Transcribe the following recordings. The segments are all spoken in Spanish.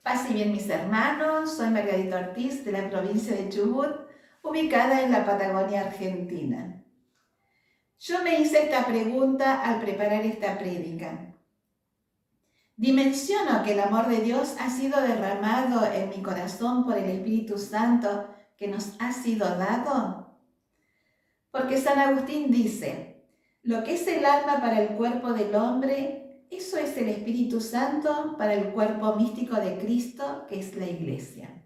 Paz y bien, mis hermanos, soy Margarita Ortiz de la provincia de Chubut, ubicada en la Patagonia Argentina. Yo me hice esta pregunta al preparar esta prédica. ¿Dimensiono que el amor de Dios ha sido derramado en mi corazón por el Espíritu Santo que nos ha sido dado? Porque San Agustín dice, lo que es el alma para el cuerpo del hombre, eso es el Espíritu Santo para el cuerpo místico de Cristo, que es la Iglesia.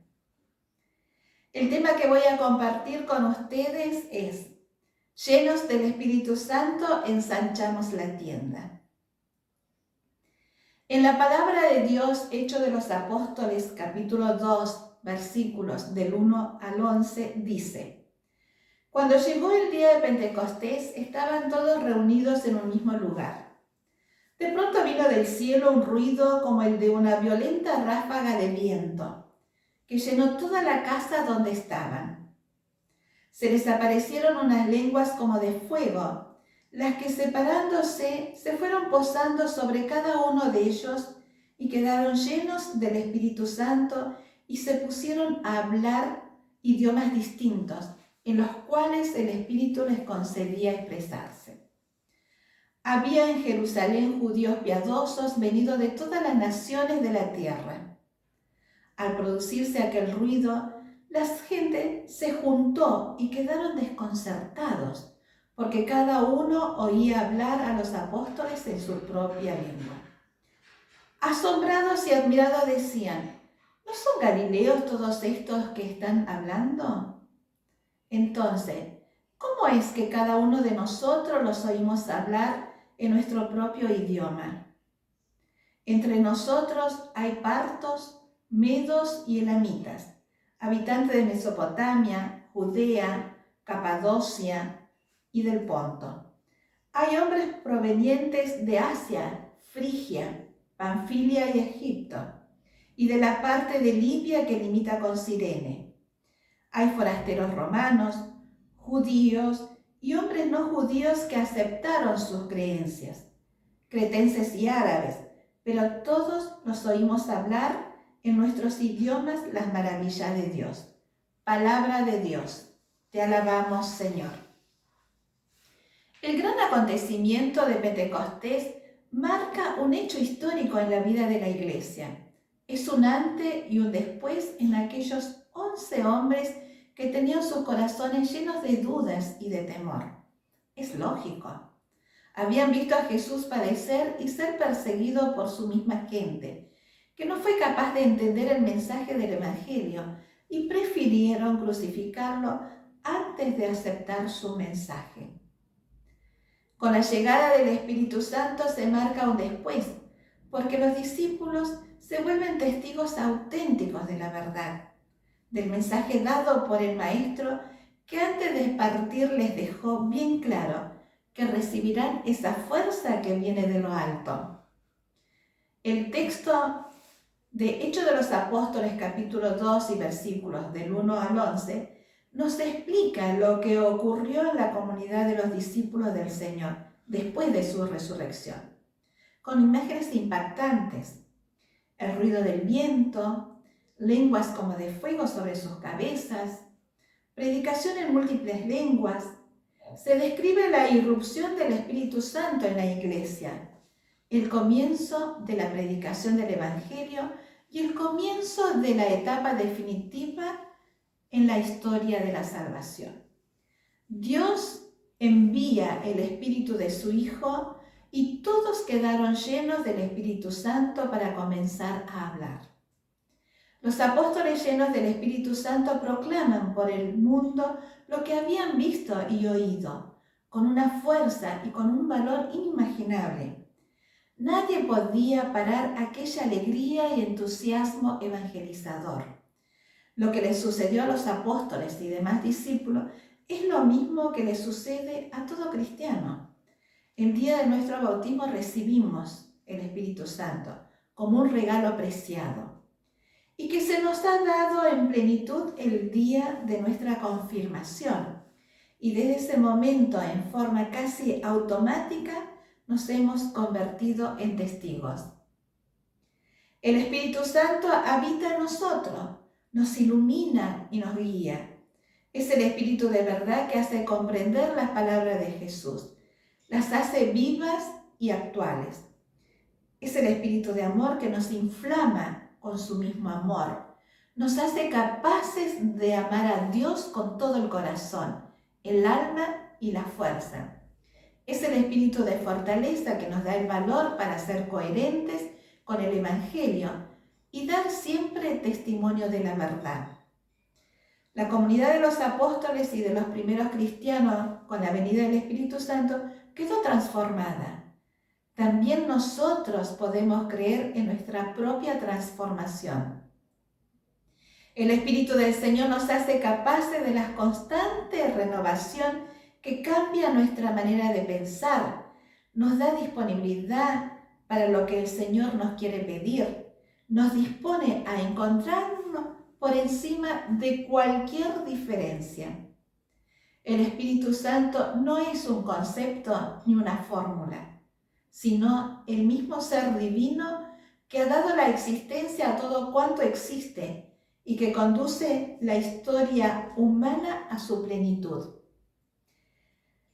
El tema que voy a compartir con ustedes es, llenos del Espíritu Santo, ensanchamos la tienda. En la palabra de Dios, Hechos de los Apóstoles, capítulo 2, versículos del 1 al 11, dice, cuando llegó el día de Pentecostés, estaban todos reunidos en un mismo lugar. De pronto vino del cielo un ruido como el de una violenta ráfaga de viento, que llenó toda la casa donde estaban. Se les aparecieron unas lenguas como de fuego, las que separándose se fueron posando sobre cada uno de ellos y quedaron llenos del Espíritu Santo y se pusieron a hablar idiomas distintos, en los cuales el Espíritu les concedía expresarse. Había en Jerusalén judíos piadosos venidos de todas las naciones de la tierra. Al producirse aquel ruido, la gente se juntó y quedaron desconcertados, porque cada uno oía hablar a los apóstoles en su propia lengua. Asombrados y admirados decían, ¿no son galileos todos estos que están hablando? Entonces, ¿cómo es que cada uno de nosotros los oímos hablar en nuestro propio idioma? Entre nosotros hay partos, medos y elamitas, habitantes de Mesopotamia, Judea, Capadocia y del Ponto. Hay hombres provenientes de Asia, Frigia, Panfilia y Egipto, y de la parte de Libia que limita con Cirene. Hay forasteros romanos, judíos y hombres no judíos que aceptaron sus creencias, cretenses y árabes, pero todos nos oímos hablar en nuestros idiomas las maravillas de Dios. Palabra de Dios, te alabamos, Señor. El gran acontecimiento de Pentecostés marca un hecho histórico en la vida de la Iglesia. Es un antes y un después en aquellos 11 hombres que tenían sus corazones llenos de dudas y de temor. Es lógico. Habían visto a Jesús padecer y ser perseguido por su misma gente, que no fue capaz de entender el mensaje del Evangelio y prefirieron crucificarlo antes de aceptar su mensaje. Con la llegada del Espíritu Santo se marca un después, porque los discípulos se vuelven testigos auténticos de la verdad, del mensaje dado por el Maestro, que antes de partir les dejó bien claro que recibirán esa fuerza que viene de lo alto. El texto de Hechos de los Apóstoles, capítulo 2 y versículos del 1 al 11, nos explica lo que ocurrió en la comunidad de los discípulos del Señor después de su resurrección, con imágenes impactantes. El ruido del viento, lenguas como de fuego sobre sus cabezas, predicación en múltiples lenguas. Se describe la irrupción del Espíritu Santo en la Iglesia, el comienzo de la predicación del Evangelio y el comienzo de la etapa definitiva en la historia de la salvación. Dios envía el Espíritu de su Hijo y todos quedaron llenos del Espíritu Santo para comenzar a hablar. Los apóstoles llenos del Espíritu Santo proclaman por el mundo lo que habían visto y oído, con una fuerza y con un valor inimaginable. Nadie podía parar aquella alegría y entusiasmo evangelizador. Lo que les sucedió a los apóstoles y demás discípulos es lo mismo que le sucede a todo cristiano. El día de nuestro bautismo recibimos el Espíritu Santo como un regalo preciado, y que se nos ha dado en plenitud el día de nuestra confirmación. Y desde ese momento, en forma casi automática, nos hemos convertido en testigos. El Espíritu Santo habita en nosotros, nos ilumina y nos guía. Es el Espíritu de verdad que hace comprender las palabras de Jesús, las hace vivas y actuales. Es el Espíritu de amor que nos inflama con su mismo amor, nos hace capaces de amar a Dios con todo el corazón, el alma y la fuerza. Es el Espíritu de fortaleza que nos da el valor para ser coherentes con el Evangelio y dar siempre testimonio de la verdad. La comunidad de los apóstoles y de los primeros cristianos, con la venida del Espíritu Santo, quedó transformada. También nosotros podemos creer en nuestra propia transformación. El Espíritu del Señor nos hace capaces de la constante renovación que cambia nuestra manera de pensar, nos da disponibilidad para lo que el Señor nos quiere pedir, nos dispone a encontrarnos por encima de cualquier diferencia. El Espíritu Santo no es un concepto ni una fórmula, sino el mismo ser divino que ha dado la existencia a todo cuanto existe y que conduce la historia humana a su plenitud.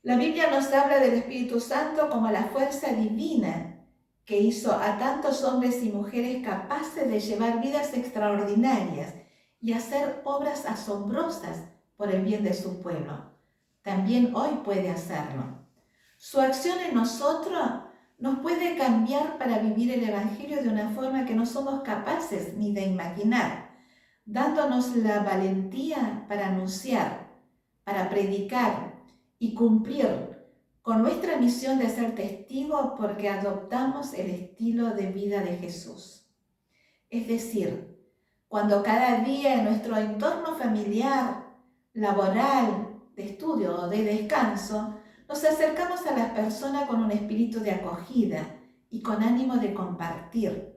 La Biblia nos habla del Espíritu Santo como la fuerza divina que hizo a tantos hombres y mujeres capaces de llevar vidas extraordinarias y hacer obras asombrosas por el bien de su pueblo. También hoy puede hacerlo. Su acción en nosotros nos puede cambiar para vivir el Evangelio de una forma que no somos capaces ni de imaginar, dándonos la valentía para anunciar, para predicar y cumplir con nuestra misión de ser testigos porque adoptamos el estilo de vida de Jesús. Es decir, cuando cada día en nuestro entorno familiar, laboral, de estudio o de descanso, nos acercamos a las personas con un espíritu de acogida y con ánimo de compartir,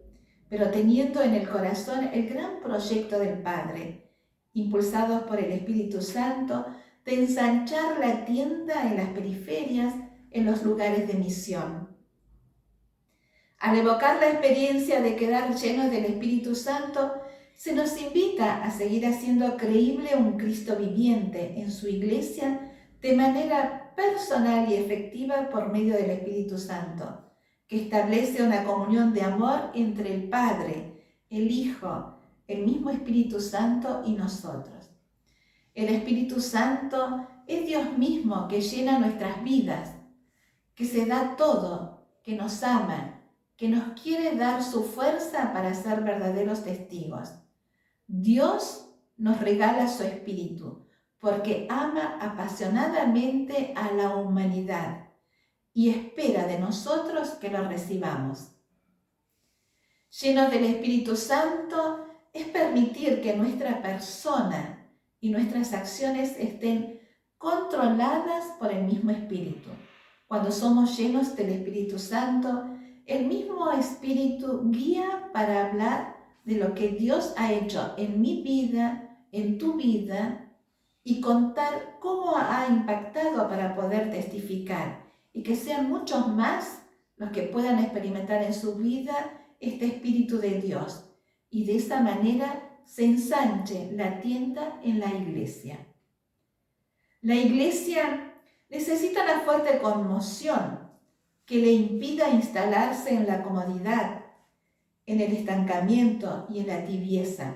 pero teniendo en el corazón el gran proyecto del Padre, impulsados por el Espíritu Santo, de ensanchar la tienda en las periferias, en los lugares de misión. Al evocar la experiencia de quedar llenos del Espíritu Santo, se nos invita a seguir haciendo creíble un Cristo viviente en su iglesia de manera personal y efectiva por medio del Espíritu Santo, que establece una comunión de amor entre el Padre, el Hijo, el mismo Espíritu Santo y nosotros. El Espíritu Santo es Dios mismo que llena nuestras vidas, que se da todo, que nos ama, que nos quiere dar su fuerza para ser verdaderos testigos. Dios nos regala su Espíritu porque ama apasionadamente a la humanidad y espera de nosotros que lo recibamos. Llenos del Espíritu Santo es permitir que nuestra persona y nuestras acciones estén controladas por el mismo Espíritu. Cuando somos llenos del Espíritu Santo, el mismo Espíritu guía para hablar de lo que Dios ha hecho en mi vida, en tu vida, y contar cómo ha impactado para poder testificar y que sean muchos más los que puedan experimentar en su vida este Espíritu de Dios y de esa manera se ensanche la tienda en la iglesia. La iglesia necesita la fuerte conmoción que le impida instalarse en la comodidad, en el estancamiento y en la tibieza.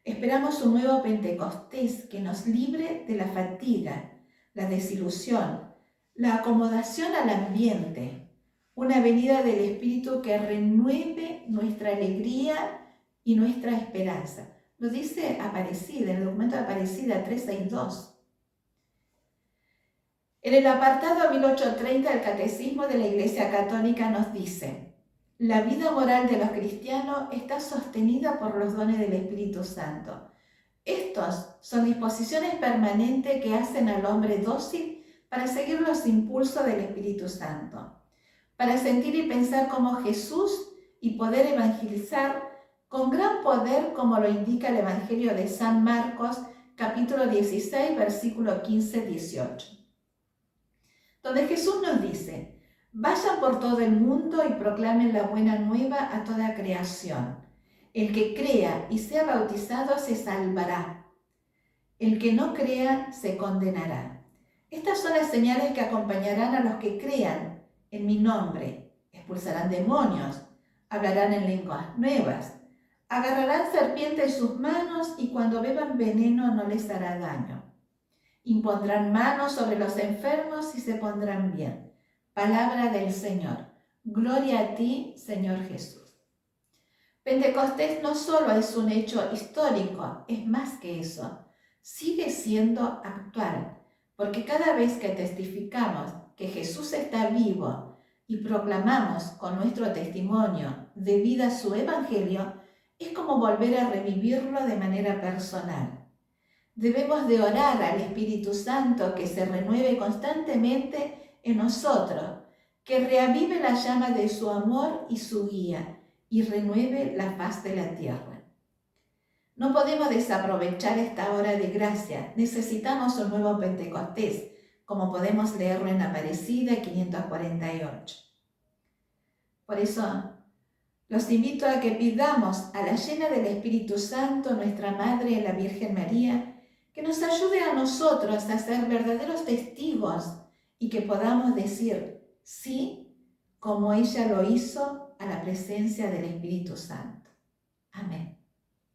Esperamos un nuevo Pentecostés que nos libre de la fatiga, la desilusión, la acomodación al ambiente, una venida del Espíritu que renueve nuestra alegría y nuestra esperanza. Lo dice Aparecida, en el documento de Aparecida 362. En el apartado 1830 del Catecismo de la Iglesia Católica nos dice: la vida moral de los cristianos está sostenida por los dones del Espíritu Santo. Estos son disposiciones permanentes que hacen al hombre dócil para seguir los impulsos del Espíritu Santo, para sentir y pensar como Jesús y poder evangelizar con gran poder como lo indica el Evangelio de San Marcos, capítulo 16, versículo 15-18, donde Jesús nos dice: vayan por todo el mundo y proclamen la buena nueva a toda creación. El que crea y sea bautizado se salvará. El que no crea se condenará. Estas son las señales que acompañarán a los que crean en mi nombre. Expulsarán demonios, hablarán en lenguas nuevas, agarrarán serpientes en sus manos y cuando beban veneno no les hará daño. Impondrán manos sobre los enfermos y se pondrán bien. Palabra del Señor. Gloria a ti, Señor Jesús. Pentecostés no solo es un hecho histórico, es más que eso. Sigue siendo actual, porque cada vez que testificamos que Jesús está vivo y proclamamos con nuestro testimonio de vida su evangelio, es como volver a revivirlo de manera personal. Debemos de orar al Espíritu Santo que se renueve constantemente en nosotros, que reavive la llama de su amor y su guía, y renueve la faz de la tierra. No podemos desaprovechar esta hora de gracia. Necesitamos un nuevo Pentecostés, como podemos leerlo en Aparecida 548. Por eso, los invito a que pidamos a la llena del Espíritu Santo, nuestra Madre, la Virgen María, que nos ayude a nosotros a ser verdaderos testigos y que podamos decir sí, como ella lo hizo, a la presencia del Espíritu Santo. Amén.